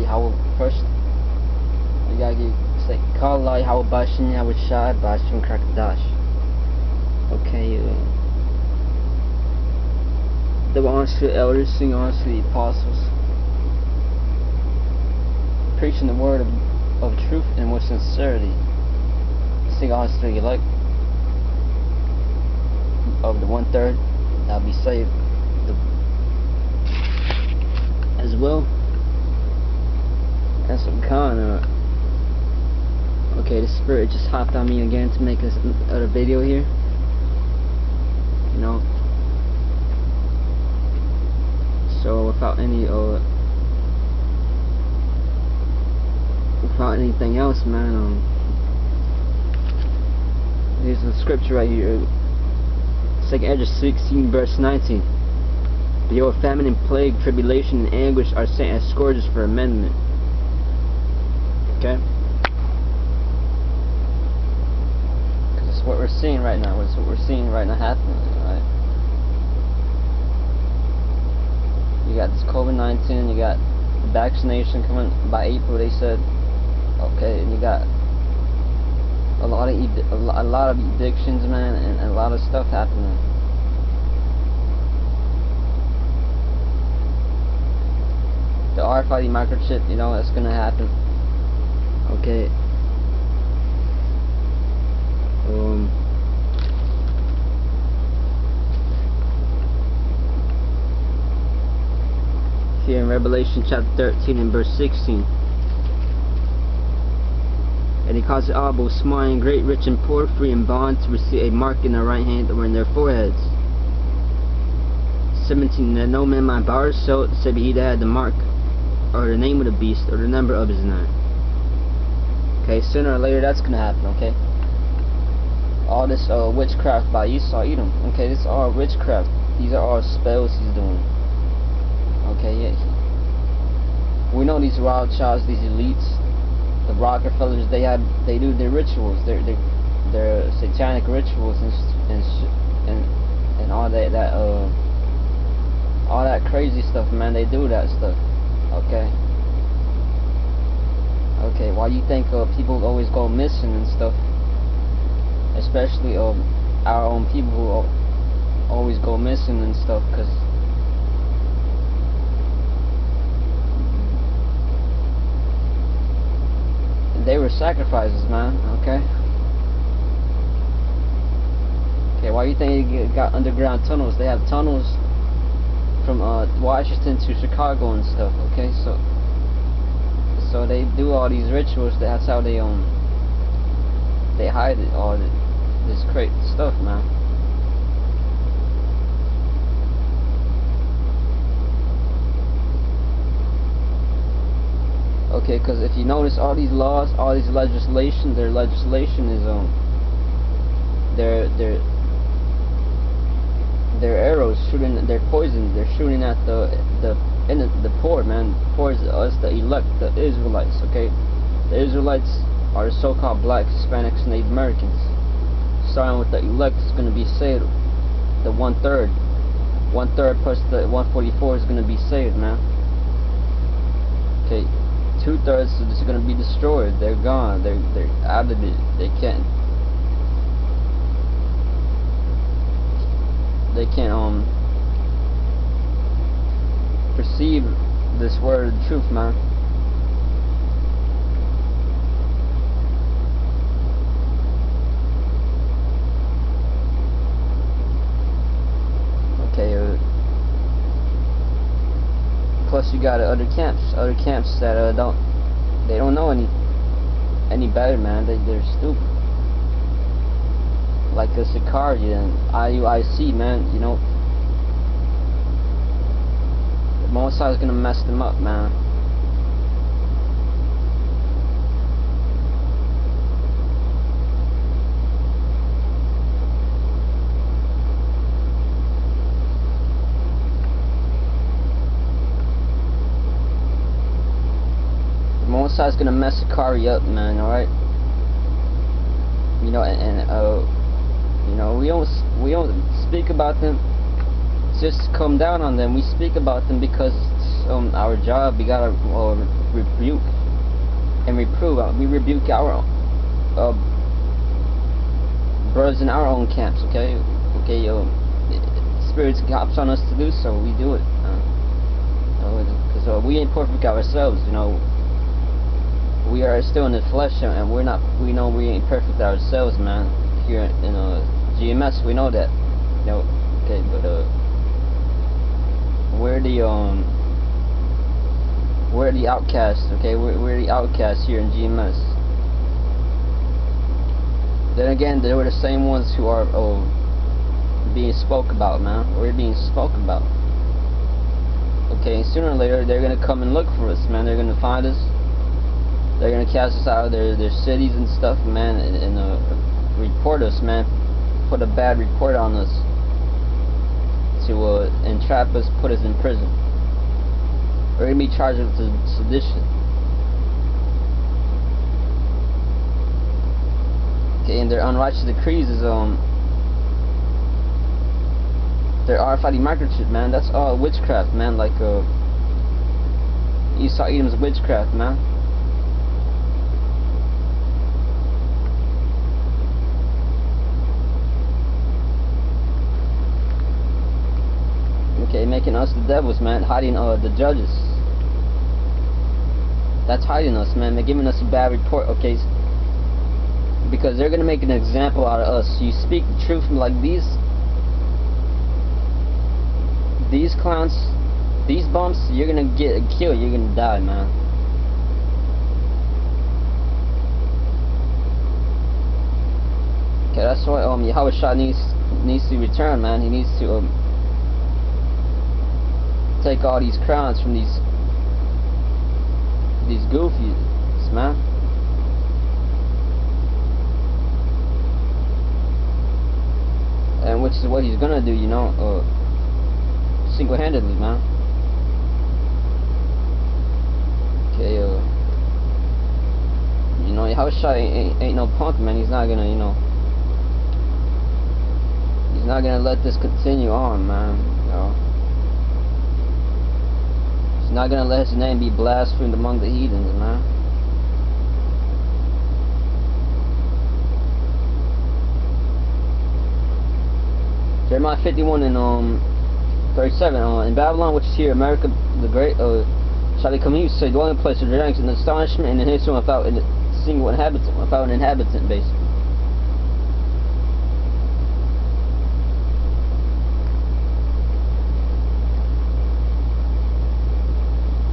Yahweh first. You gotta say Kala Yahweh Bashin Yahweh Shai Bashin Krakadash. Okay, the honors to the elders, sing honors to the apostles, preaching the word of truth and with sincerity. Sing honors to the elect of the 1/3 that'll be saved as well. And some kind of okay, the spirit just hopped on me again to make a video here. You know, so without anything else, man, here's the scripture right here. 2 Ezra 16 verse 19. Behold, famine and plague, tribulation and anguish are sent as scourges for amendment. Okay? Because that's what we're seeing right now. That's what we're seeing right now happening, right? You got this COVID-19, you got the vaccination coming by April, they said. Okay, and you got a lot of evictions, man, and a lot of stuff happening. The RFID microchip, you know, that's gonna happen. Okay. Here in Revelation chapter 13 and verse 16. And he caused all, both small and great, rich and poor, free and bond, to receive a mark in their right hand or in their foreheads. 17. That no man might buy or sell, except he that had the mark, or the name of the beast, or the number of his name. Okay, sooner or later that's gonna happen, okay? All this witchcraft by Esau Edom. Okay, this is all witchcraft. These are all spells he's doing. Okay, yeah. We know these Rothschilds, these elites, the Rockefellers, they do their rituals, their satanic rituals and all all that crazy stuff, man. They do that stuff. Okay. Okay. Why you think people always go missing and stuff? Especially our own people who always go missing and stuff, because they were sacrifices, man. Okay. Okay, why you think they got underground tunnels? They have tunnels from Washington to Chicago and stuff. Okay, so they do all these rituals. That's how they hide it, all this crazy stuff, man. Okay, because if you notice, all these laws, all these legislation, their legislation is their arrows shooting, their poison, they're shooting at the poor, man. The poor is us, the elect, the Israelites. Okay, the Israelites are the so-called blacks, Hispanics, and Native Americans. Starting with the elect is going to be saved. The 1/3 plus the 144 is going to be saved, man. Okay. 2/3 is going to be destroyed. They're gone. They're out of it. They can't perceive this word of truth, man. Okay. Plus you got other camps that don't know any better, man. They're stupid. Like the Sicarii and IUIC, man. You know, the Mosai is gonna mess them up, man. Mosai's gonna mess Sicarii up, man. All right. You know, you know, we don't speak about them just to come down on them. We speak about them because our job. We gotta rebuke and reprove. We rebuke our brothers in our own camps. Okay, spirits hops on us to do so. We do it. Because we ain't perfect ourselves. You know, we are still in the flesh, and we're not. We know we ain't perfect ourselves, man. Here in GMS, we know that. You know, okay, but we're the outcasts. Okay, we're the outcasts here in GMS. Then again, they were the same ones who are being spoke about, man. We're being spoke about. Okay, sooner or later they're gonna come and look for us, man. They're gonna find us. They're gonna cast us out of their cities and stuff, man, and report us, man. Put a bad report on us to entrap us, put us in prison. We're gonna be charged with sedition. Okay, and their unrighteous decrees is their RFID microchip, man. That's all witchcraft, man. Like Esau Edom's witchcraft, man. Okay, making us the devils, man. Hiding the judges. That's hiding us, man. They're giving us a bad report. Okay, because they're gonna make an example out of us. You speak the truth, like these clowns, these bumps, you're gonna get killed. You're gonna die, man. Okay, that's why Yahushua needs to return, man. He needs to take all these crowns from these goofies, man. And which is what he's gonna do, you know, single-handedly, man. Okay, you know, Yahushua ain't no punk, man. He's not gonna, you know, he's not gonna let this continue on, man. You know, he's not gonna let his name be blasphemed among the heathens, man. Jeremiah 51 and 37. In Babylon, which is here, America the Great, shall they come here, say, dwelling place of ranks and astonishment, and in his room without a single inhabitant, without an inhabitant, basically.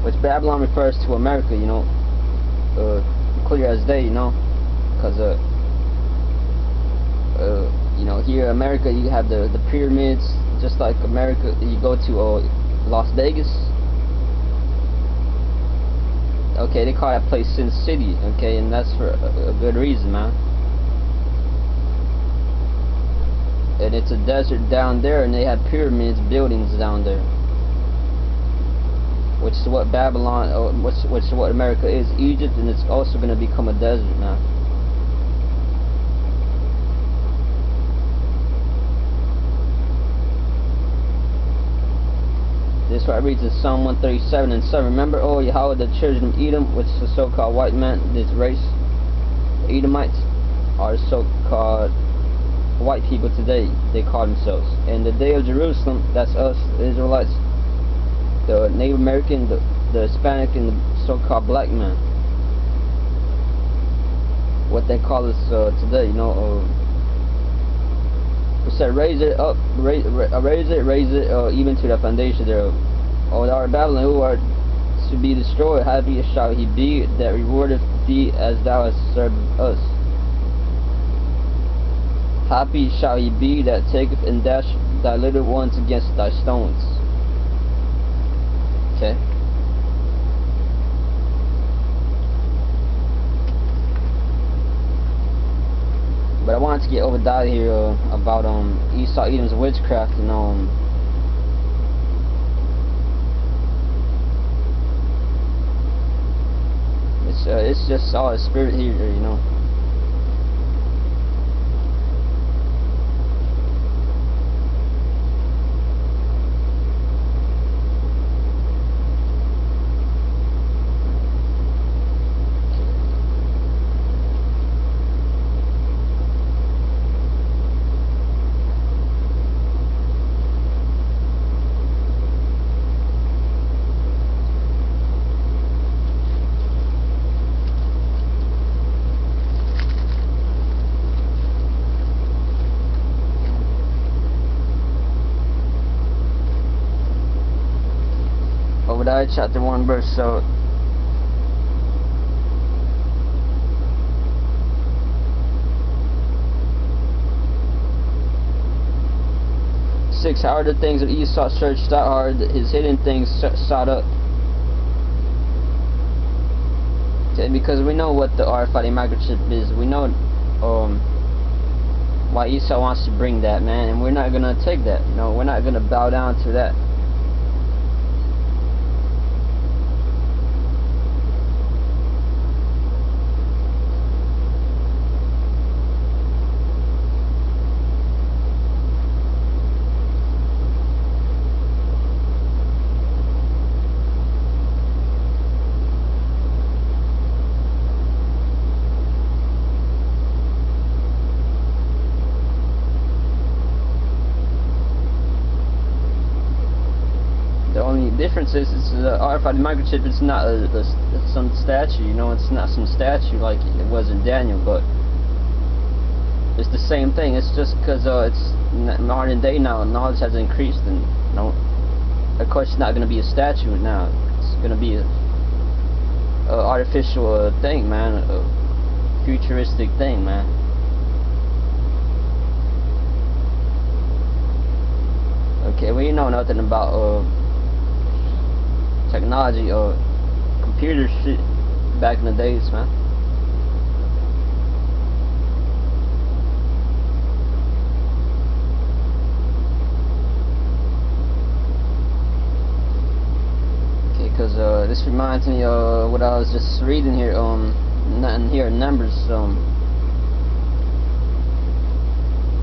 Which Babylon refers to America, you know, clear as day, you know, because you know, here in America you have the pyramids, just like America. You go to Las Vegas. Okay, they call that place Sin City. Okay, and that's for a good reason, man. And it's a desert down there, and they have pyramids, buildings down there. Which is what Babylon, which is what America is, Egypt, and it's also going to become a desert now. This is what reads in Psalm 137 and 7. Remember, O Yahweh, the children of Edom, which is the so-called white man, this race, the Edomites, are so-called white people today, they call themselves. And the day of Jerusalem, that's us, the Israelites, the Native American, the Hispanic, and the so-called black man. What they call us today, you know. It said, raise it up, raise it, even to the foundation thereof. O thou art Babylon, who art to be destroyed, happy shall he be that rewardeth thee as thou hast served us. Happy shall he be that taketh and dash thy little ones against thy stones. Okay. But I wanted to get Obadiah here about Esau Edom's witchcraft, and it's just all a spirit here, you know. Zechariah chapter 1 verse 6. How are the things of Esau searched out? How are his hidden things sought up? Okay, because we know what the RFID microchip is. We know why Esau wants to bring that, man, and we're not gonna take that. You know, we're not gonna bow down to that. The only difference is it's the RFID microchip. It's not it's some statue, you know. It's not some statue like it was in Daniel, but it's the same thing. It's just because it's modern day now. Knowledge has increased, and you know, of course, it's not going to be a statue now. It's going to be a artificial thing, man. A futuristic thing, man. Okay, we know nothing about technology or computer shit back in the days, man. Okay, because this reminds me of what I was just reading here, nothing here in Numbers,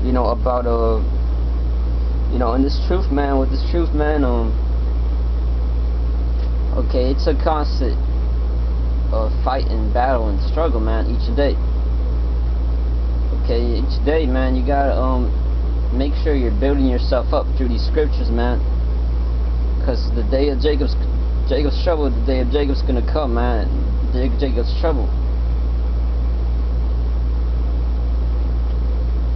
you know, about you know, and this truth, man, with this truth, man, okay, it's a constant fight and battle and struggle, man, each day. Okay, each day, man, you gotta make sure you're building yourself up through these scriptures, man, because the day of Jacob's trouble, the day of Jacob's gonna come, man. The day of Jacob's trouble.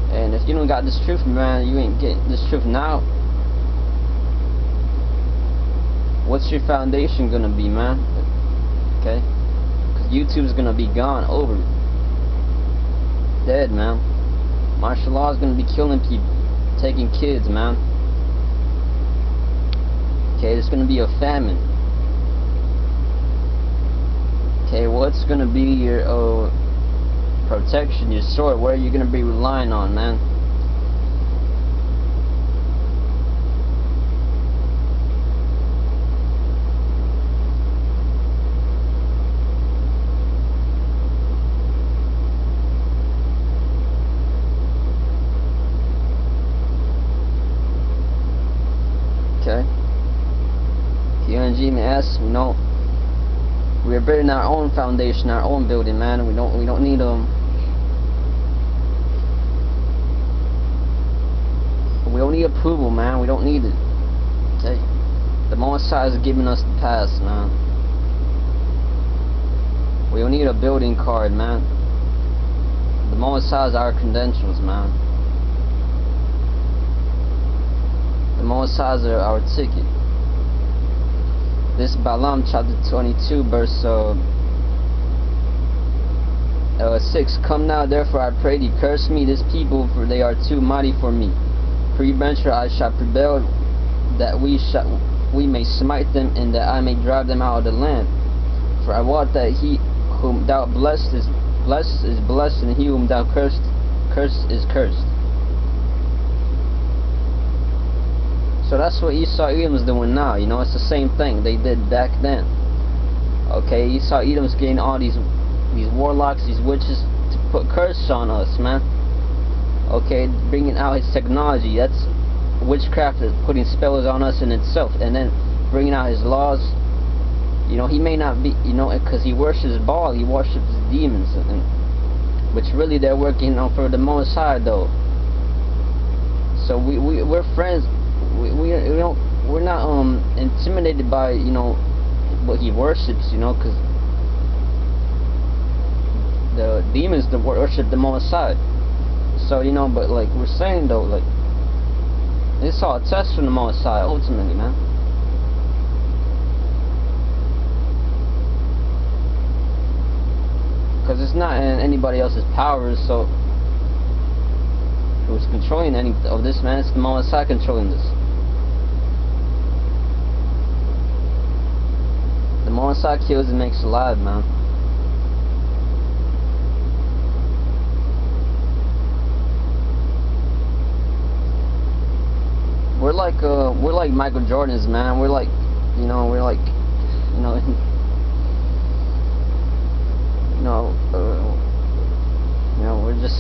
And if you don't got this truth, man, you ain't getting this truth now. What's your foundation gonna be, man? Okay, because YouTube's gonna be gone, over, dead, man. Martial law is gonna be killing people, taking kids, man. Okay, there's gonna be a famine. Okay, what's gonna be your protection, your sword? Where are you gonna be relying on, man? Okay. QNG may ask, we know we're building our own foundation, our own building, man. We don't need we don't need approval, man. We don't need it. Okay. The Most High is giving us the pass, man. We don't need a building card, man. The Most High is our credentials, man. The Most High is our ticket. This Balaam chapter 22 verse 6. Come now, therefore I pray thee, curse me this people, for they are too mighty for me. Peradventure I shall prevail, that we may smite them, and that I may drive them out of the land. For I wot that he whom thou blessed is blessed, and he whom thou cursed is cursed. So that's what Esau Edom's doing now, you know. It's the same thing they did back then. Okay, Esau Edom's getting all these warlocks, these witches, to put curse on us, man. Okay, bringing out his technology. That's witchcraft, is putting spells on us in itself, and then bringing out his laws. You know, he may not be, you know, because he worships Baal, he worships demons, which really they're working for the Most High, though. So we're friends. We're not intimidated by, you know, what he worships, you know, because the demons that worship the Most High. So, you know, but like we're saying though, like, it's all a test from the Most High ultimately, man. because it's not in anybody else's power. So who's controlling any of this, man? It's the Most High controlling this. The Most High kills and makes alive, man. We're like Michael Jordan's, man. We're like, you know, we're just.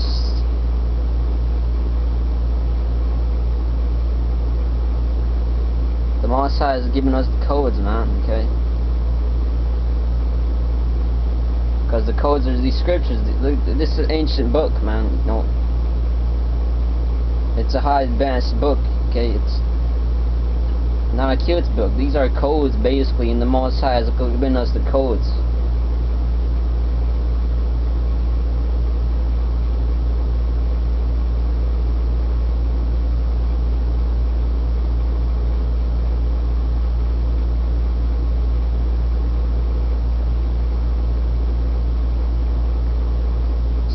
The Most High is giving us the codes, man. Okay. Because the codes are these scriptures. This is an ancient book, man. You know, it's a high advanced book. Okay, it's not a cute book. These are codes, basically, and the Most High has given us the codes.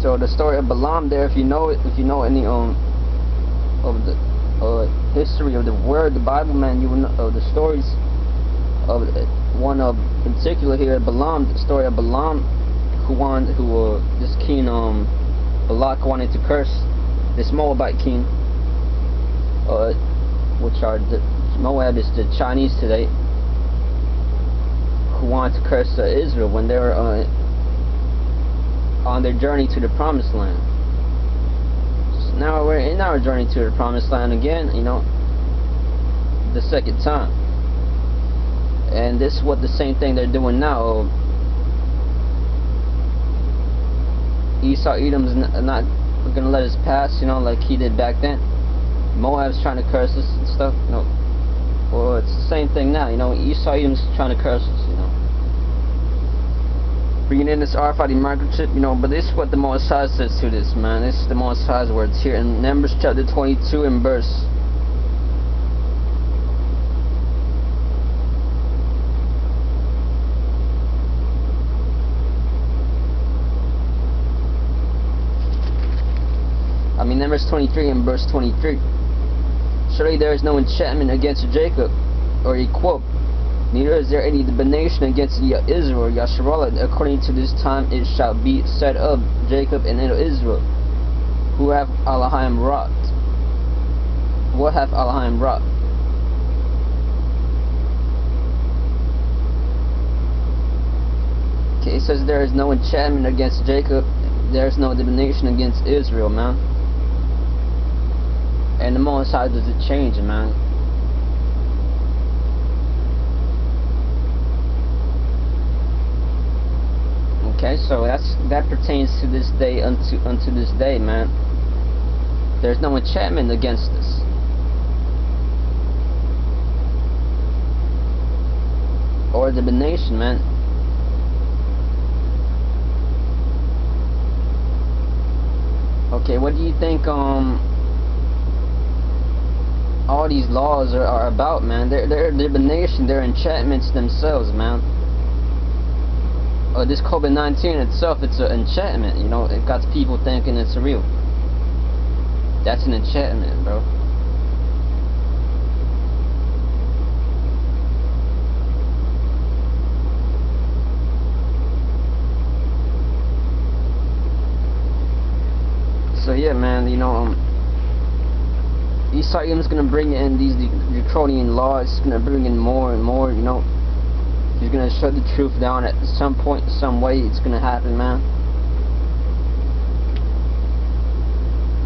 So the story of Balaam there, if you know any of the history of the word, the Bible, man, you will know the stories of one of in particular here, Balaam, the story of Balaam, this king Balak wanted to curse this Moabite king, which are Moab is the Chinese today, who wanted to curse Israel when they were on their journey to the Promised Land. So now we're in our journey to the Promised Land again, you know, the second time. And this is what the same thing they're doing now. Esau Edom's not gonna let us pass, you know, like he did back then. Moab's trying to curse us and stuff, you know. Well, it's the same thing now, you know. Esau Edom's trying to curse us, you know. Bringing in this RFID microchip, you know, but this is what the Most High says to this, man. This is the Most High's words here in Numbers chapter 22 and verse. Numbers 23 and verse 23. Surely there is no enchantment against Jacob, or he quote, neither is there any divination against Israel or Yasharallah. According to this time it shall be said of Jacob and Israel, who have Elohim wrought. What hath Elohim wrought? Okay, it says there is no enchantment against Jacob, there is no divination against Israel, man. And the Most High does it change, man. Okay, so that pertains to this day, unto this day, man. There's no enchantment against us. Or divination, man. Okay, what do you think all these laws are about, man? They're divination, they're enchantments themselves, man. This COVID-19 itself, it's an enchantment, you know. It got people thinking it's real. That's an enchantment, bro. So yeah, man, you know, Esau is gonna bring in these draconian laws. He's gonna bring in more and more, you know. He's gonna shut the truth down at some point, some way. It's gonna happen, man.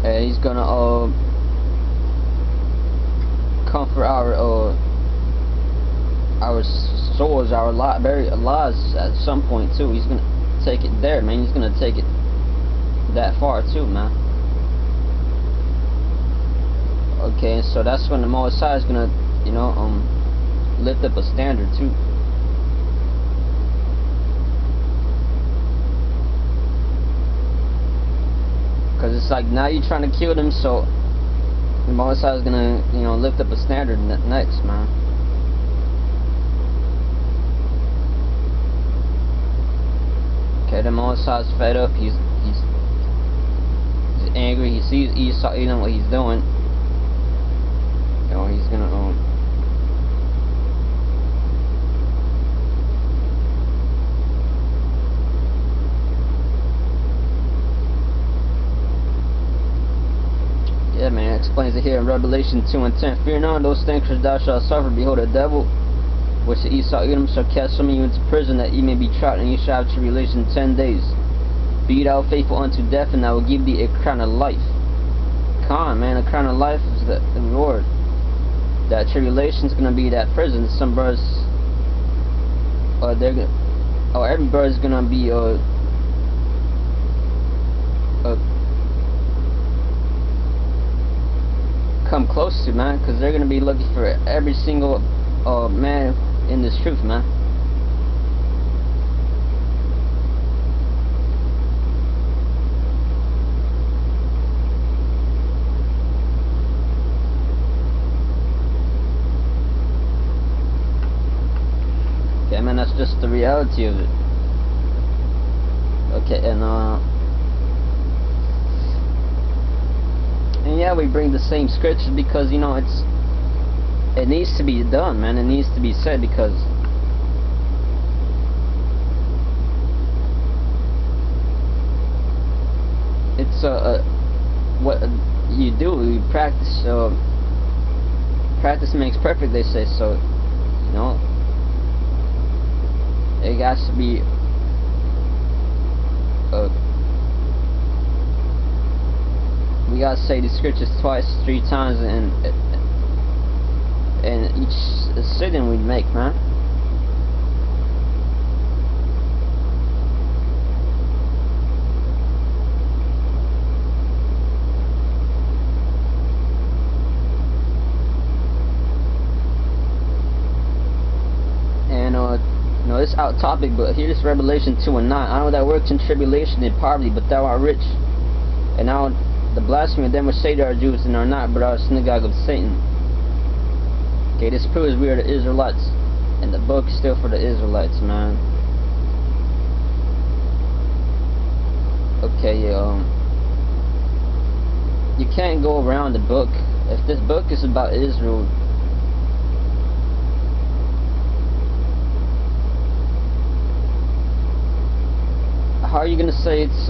And he's gonna comfort our souls, our lives at some point too. He's gonna take it there, man. He's gonna take it that far too, man. Okay, so that's when the Most High is gonna, you know, lift up a standard too. Cause it's like now you're trying to kill them, so the Most High is gonna, you know, lift up a standard next, man. Okay, the Most High's fed up. He's angry. He sees Esau, you know what he's doing. You know, he's gonna yeah, man, it explains it here in Revelation 2:10. Fear not those things which thou shalt suffer. Behold, the devil, which the Esau Edom, shall cast some of you into prison, that ye may be tried, and ye shall have tribulation 10 days. Be thou faithful unto death, and I will give thee a crown of life. Con, man, a crown of life is the reward. That tribulation's gonna be that prison. Some brothers, they're gonna, every brother's gonna be come close to, man, because they're gonna be looking for every single man in this truth, man. Okay, man, that's just the reality of it. Okay, and yeah, we bring the same scriptures because, you know, it needs to be done, man. It needs to be said, because it's what you do, you practice. Practice makes perfect, they say. So, you know, it has to be we gotta say the scriptures twice, 3 times, and each sitting we make, man. And you know, this out topic, but here's Revelation 2:9. I know that works in tribulation and poverty, but thou art rich. And now the blasphemy of them which say they are Jews and are not, but are a synagogue of Satan. Okay, this proves we are the Israelites, and the book is still for the Israelites, man. Okay, you can't go around the book. If this book is about Israel, how are you gonna say it's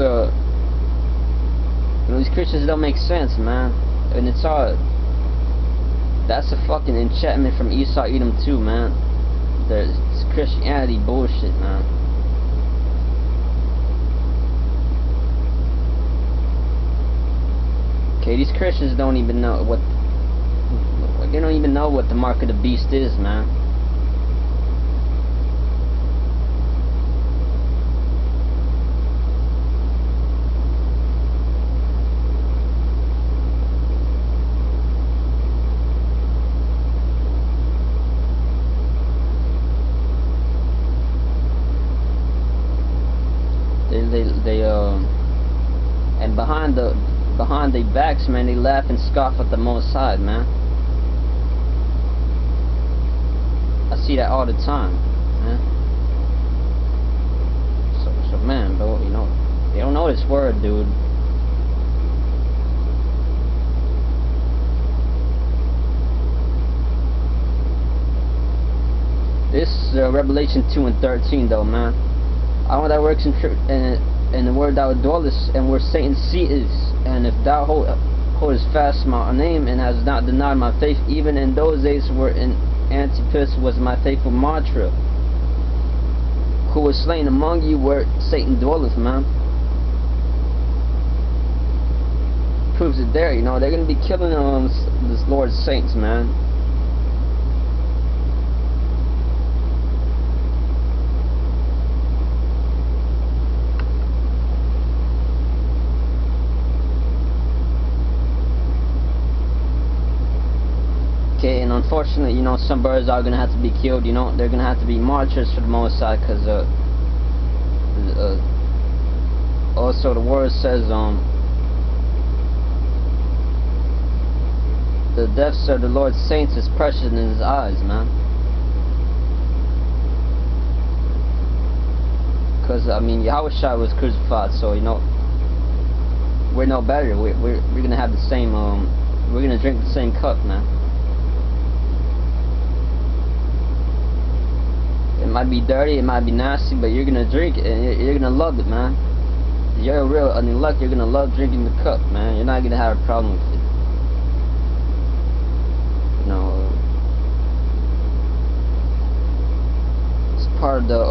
you know, these Christians don't make sense, man. And it's all, that's a fucking enchantment from Esau Edom too, man. There's Christianity bullshit, man. Okay, these Christians don't even know what, they don't even know what the mark of the beast is, man. And behind their backs, man, they laugh and scoff at the Most High, man. I see that all the time, man. So man, bro, you know, they don't know this word, dude. This Revelation 2:13, though, man. I know that works in the word thou dwellest, and where Satan's seat is. And if thou holdest fast my name, and hast not denied my faith, even in those days wherein Antipas was my faithful martyr, who was slain among you where Satan dwelleth, man. Proves it there, you know. They're going to be killing this Lord's saints, man. Okay, and unfortunately, you know, some birds are gonna have to be killed. You know, they're gonna have to be martyrs for the Most High, because also the word says the deaths of the Lord's saints is precious in His eyes, man. Because I mean, Yahushua was crucified, so you know, we're no better. We're gonna have the same. We're gonna drink the same cup, man. It might be dirty, it might be nasty, but you're gonna drink it, and you're gonna love it, man. You're a real elect. You're gonna love drinking the cup, man. You're not gonna have a problem with it. You know, it's part of the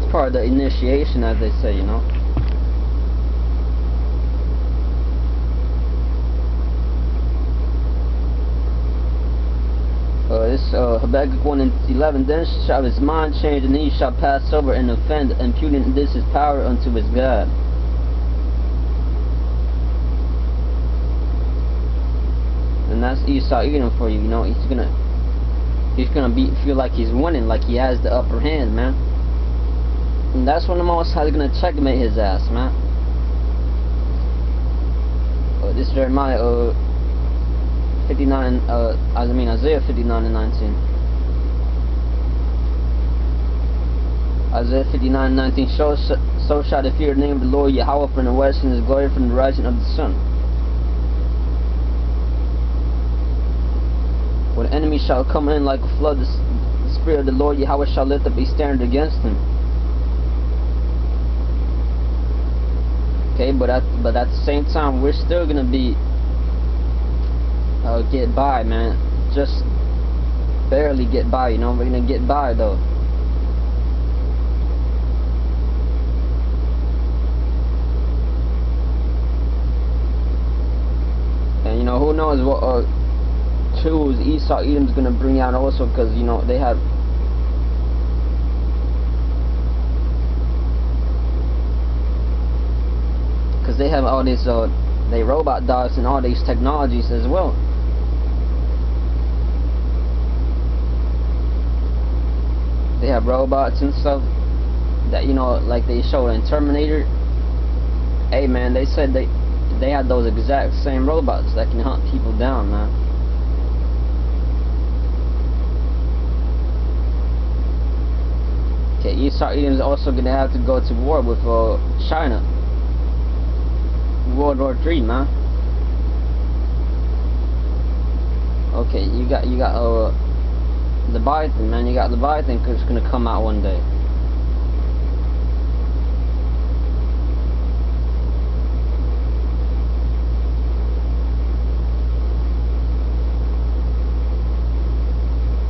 it's part of the initiation, as they say, you know. This Habakkuk 1:11. Then shall his mind change, and he shall pass over and offend, imputing this his power unto his God. And that's Esau Edom for you. You know, he's gonna feel like he's winning, like he has the upper hand, man. And that's when the Most High is gonna checkmate his ass, man. This is Jeremiah 59, Isaiah 59:19. Isaiah 59:19. So shall the fear of the name of the Lord Yahweh from the west, and his glory from the rising of the sun. When the enemy shall come in like a flood, the spirit of the Lord Yahweh shall lift up a standard against him. Okay, but at the same time, we're still gonna be get by, man. Just barely get by, you know. We're gonna get by though. And you know, who knows what tools Esau Edom's gonna bring out also, because you know they have all these they robot dogs and all these technologies as well. They have robots and stuff that, you know, like they showed in Terminator. Hey man, they said they had those exact same robots that can hunt people down, man. Okay, Esau Edom is also gonna have to go to war with China. World War III, man. Okay, you got Leviathan, man. You got Leviathan, because it's gonna come out one day.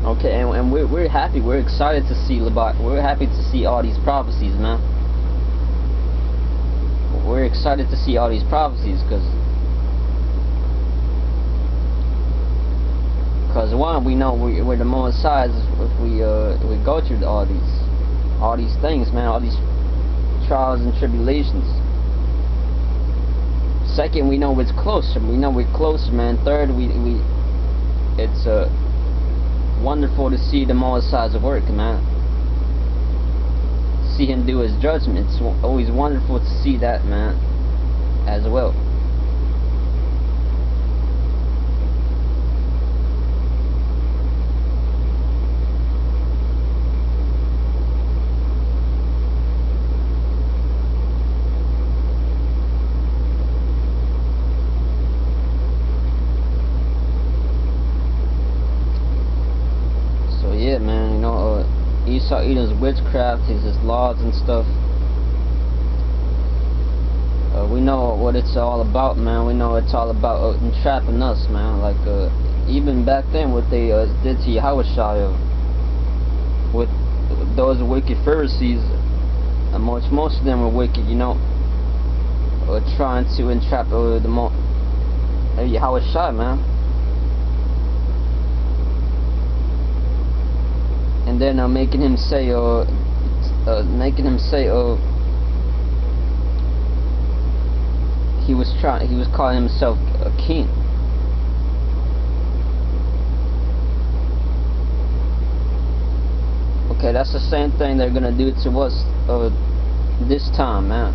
Okay, and we're happy. We're excited to see Leviathan. We're happy to see all these prophecies, man. We're excited to see all these prophecies, because one, we know we're the most size if we go through all these things, man, all these trials and tribulations. Second, we know it's closer. We know we're closer, man. Third, it's wonderful to see the most size of work, man. See him do his judgment. It's always wonderful to see that, man, as well. So yeah, man, you know, Esau Edom's witchcraft, his laws and stuff. We know what it's all about, man. We know it's all about entrapping us, man. Like even back then, what they did to Yahushua with those wicked Pharisees, most of them were wicked, you know, trying to entrap the Yahushua, man. And then making him say he was calling himself a king. Okay, that's the same thing they're gonna do to us this time, man,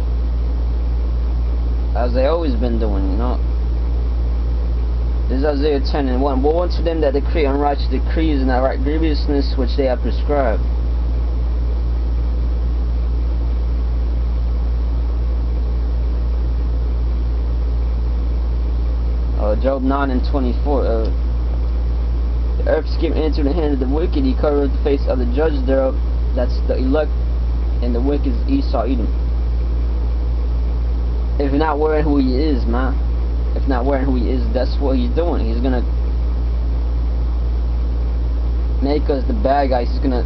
as they always been doing, you know. This is Isaiah 10:1. Woe unto them that decree unrighteous decrees and that right grievousness which they have prescribed. Job 9 and 24. The earth is given into the hand of the wicked. He covered the face of the judge thereof. That's the elect, and the wicked is Esau, Edom. If you're not wearing who he is, man. If not wearing who he is, that's what he's doing. He's gonna make us the bad guys. He's gonna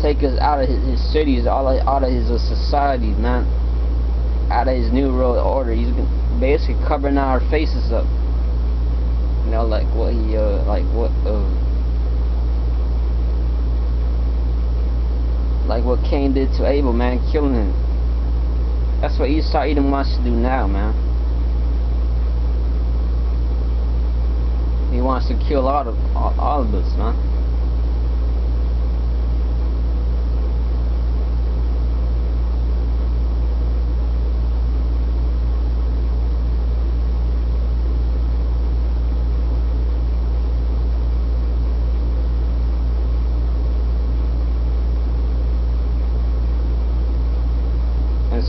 take us out of his cities, out of his society, man. Out of his new world order. He's basically covering our faces up. You know, like what he, like what Cain did to Abel, man, killing him. That's what Esau Edom wants to do now, man. He wants to kill all of us, man.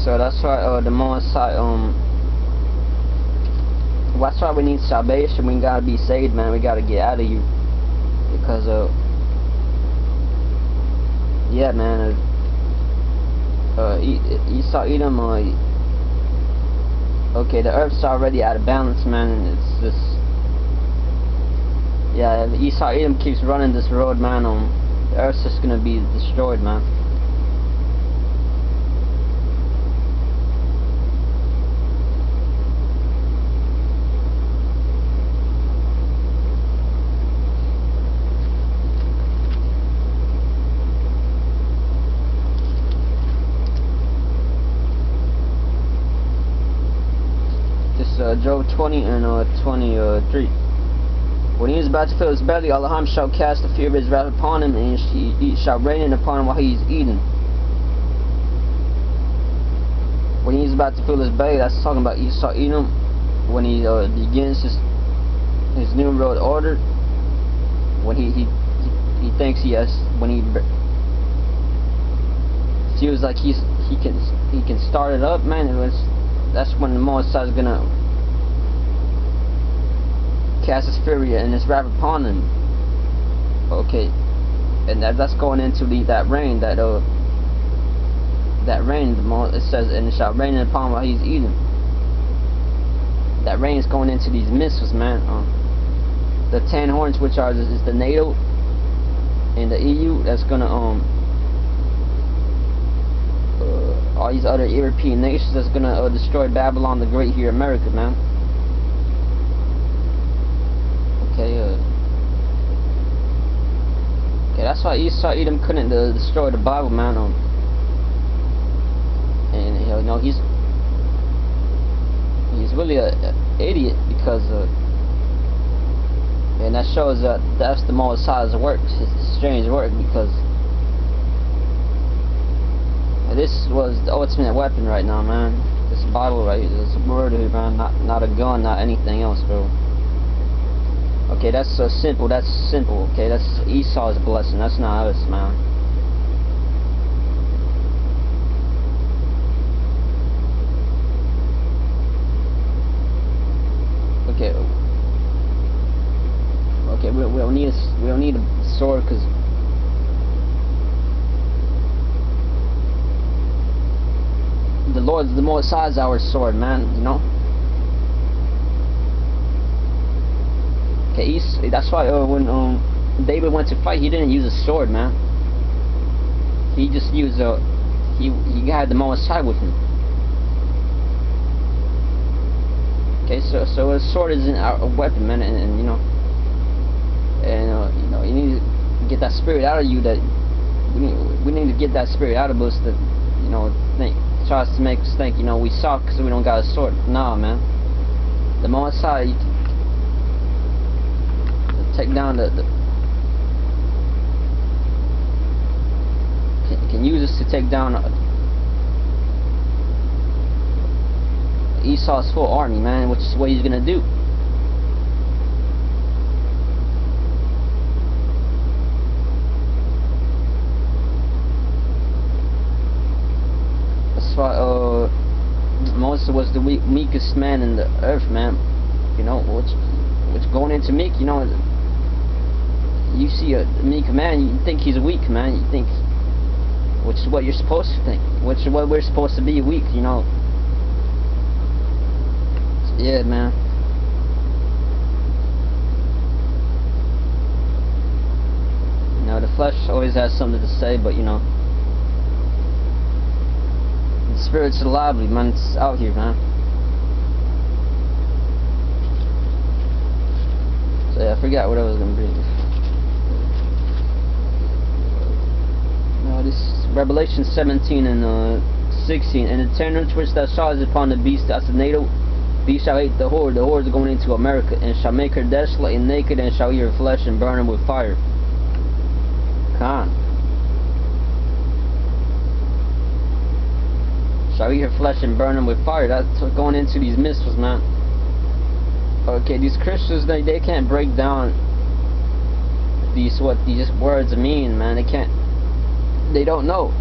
So that's why the Most High, that's why we need salvation. We gotta be saved, man. We gotta get out of here, because yeah, man. Esau Edom, okay, the earth's already out of balance, man. It's just, yeah, if Esau Edom keeps running this road, man, the earth's just gonna be destroyed, man. Job 20 and 23. When he is about to fill his belly, Allahim shall cast the fear of his wrath upon him, and he shall rain it upon him while he is eating. When he is about to fill his belly, that's talking about Esau Edom. When he begins his new world order, when he thinks he has, when he feels like he can start it up, man. That's when the Most High is gonna cast his fury and his wrath upon him. Okay, and that's going into that rain. That rain. It says, and it shall rain upon him while he's eating. That rain is going into these missiles, man. The 10 horns, which is the NATO and the EU. That's gonna all these other European nations, that's gonna destroy Babylon the Great here in America, man. Okay, that's why Esau Edom couldn't destroy the Bible, man. And you know, he's really a idiot, because and that shows that that's the Most High's work. It's strange work, because this was the ultimate weapon right now, man. This Bible right here, this word here, man. Not a gun, not anything else, bro. Okay, that's so simple. That's simple. Okay, that's Esau's blessing. That's not us, man. Okay. Okay, we don't need a sword, because the Most High is our sword, man. You know. Okay, that's why when David went to fight, he didn't use a sword, man. He just used he had the Most High with him. Okay, so a sword isn't a weapon, man, and you know, and you know, you need to get that spirit out of you. That we need to get that spirit out of us. That, you know, tries to make us think, you know, we suck because we don't got a sword. Nah, man. The Most High, you take down can use this to take down Esau's full army, man, which is what he's gonna do. That's why Moses was the weakest man in the earth, man. You know, which going into meek, you know, you see a meek man, you think he's weak, man. You think, which is what you're supposed to think, which is what we're supposed to be, weak, you know. So, yeah, man. You know, the flesh always has something to say, but you know, the spirit's lively, man. It's out here, man. So yeah, I forgot what I was gonna bring. This Revelation 17 and 16. And the tenderness which thou sawest upon the beast, that's the native beast, shall hate the whore. The whore is going into America, and shall make her desolate and naked, and shall eat her flesh and burn her with fire. Con. Shall eat her flesh and burn them with fire. That's what going into these missiles, man. Okay, these Christians, they can't break down what these words mean, man. They don't know.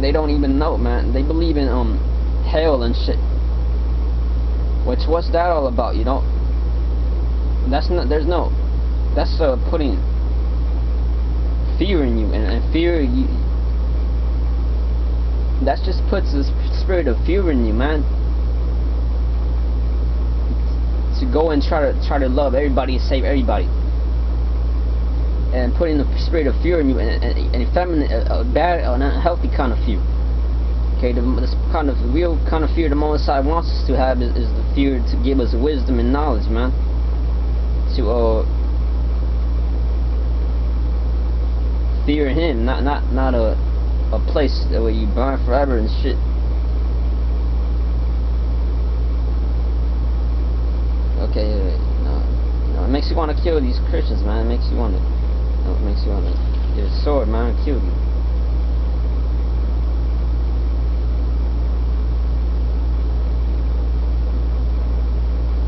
They don't even know, man. They believe in hell and shit. What's that all about? You know. That's not. There's no. That's putting fear in you, and fear you. That just puts the spirit of fear in you, man. To go and try to love everybody and save everybody. And putting the spirit of fear in you, and effeminate, a bad, an unhealthy kind of fear. Okay, this kind of real kind of fear the Most High wants us to have is the fear to give us wisdom and knowledge, man. To fear Him, not a place where you burn forever and shit. Okay, no, it makes you want to kill these Christians, man. It makes you want to. It makes you want to get a sword, man, and kill you.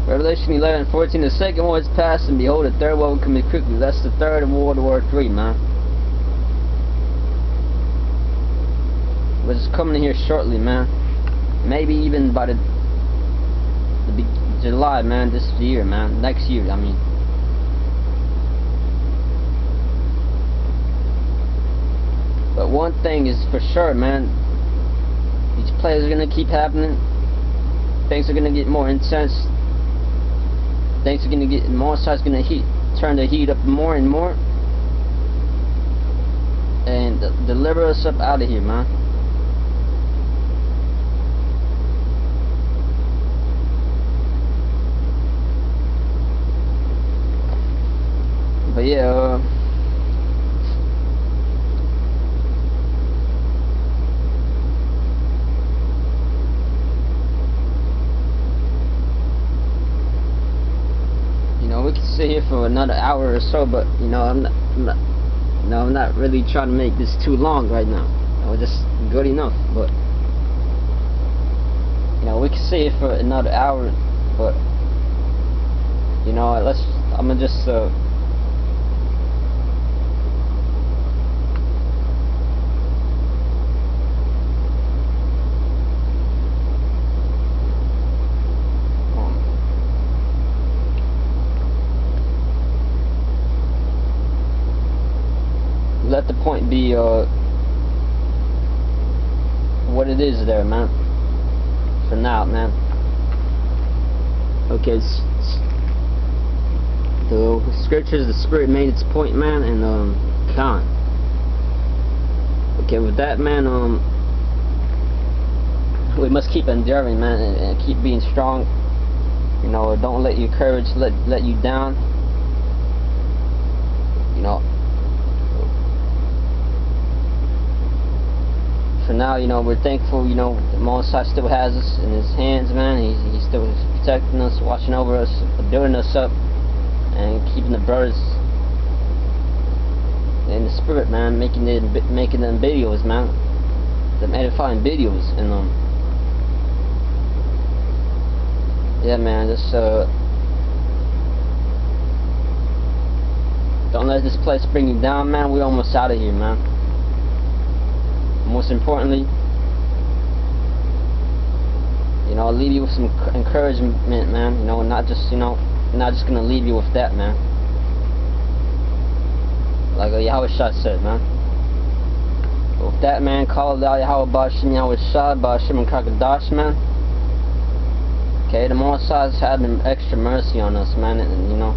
Revelation 11:14. The second war is past, and behold, the third war will come quickly. That's the third of World War III, man. Which is coming here shortly, man. Maybe even by the July, man, this year, man. Next year, I mean. But one thing is for sure, man, these plays are gonna keep happening. Things are gonna get more intense. Things are gonna get more. It's gonna turn the heat up more and more, and deliver us up out of here, man. But yeah. We can sit here for another hour or so, but you know, I'm not really trying to make this too long right now. Just good enough. But you know, we can sit here for another hour, but you know, I'm gonna just let the point be what it is there, man. For now, man. Okay, the scriptures, the spirit made its point, man, and con. Okay, with that, man, we must keep enduring, man, and keep being strong. You know, don't let your courage let you down. You know. For now, you know, we're thankful, you know, the Most High still has us in His hands, man. He's still protecting us, watching over us, building us up, and keeping the brothers in the spirit, man, making them videos, man, them edifying videos, and yeah, man, just don't let this place bring you down, man. We're almost out of here, man. Most importantly, You know, leave you with some encouragement, man. You know, not just gonna leave you with that, man. Like Yahushua said, man. With that, man, call out Yahweh Bashim Yahushua Bashim Kakadash, man. Okay, the Most High has had extra mercy on us, man, and you know,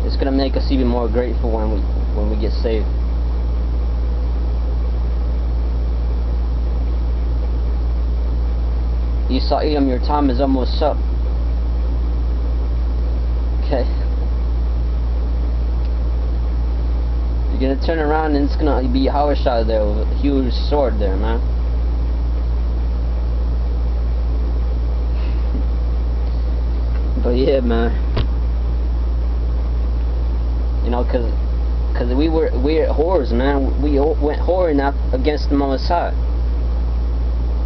it's gonna make us even more grateful when we get saved. Esau Edom, your time is almost up. Okay. You're gonna turn around and it's gonna be Yahushua there with a huge sword there, man. But yeah, man. You know, cause we're whores, man. We went whoring up against the Most High.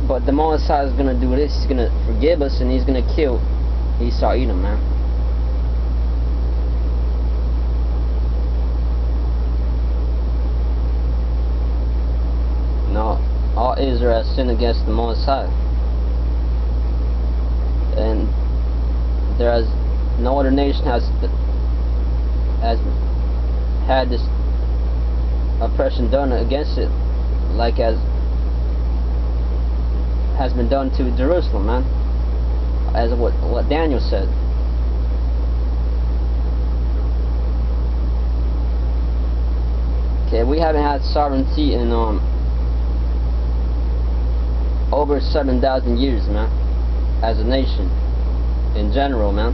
But the Most High is gonna do this. He's gonna forgive us and he's gonna kill Esau Edom, man. No, all Israel has sinned against the Most High, and there has no other nation has had this oppression done against it, like as has been done to Jerusalem, man. As what Daniel said. Okay, we haven't had sovereignty in over 7,000 years, man, as a nation in general, man.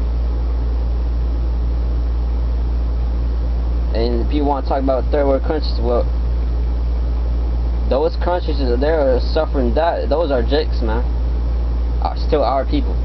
And if you want to talk about third world countries, well, those countries that are suffering that, those are jakes, man. Are still our people.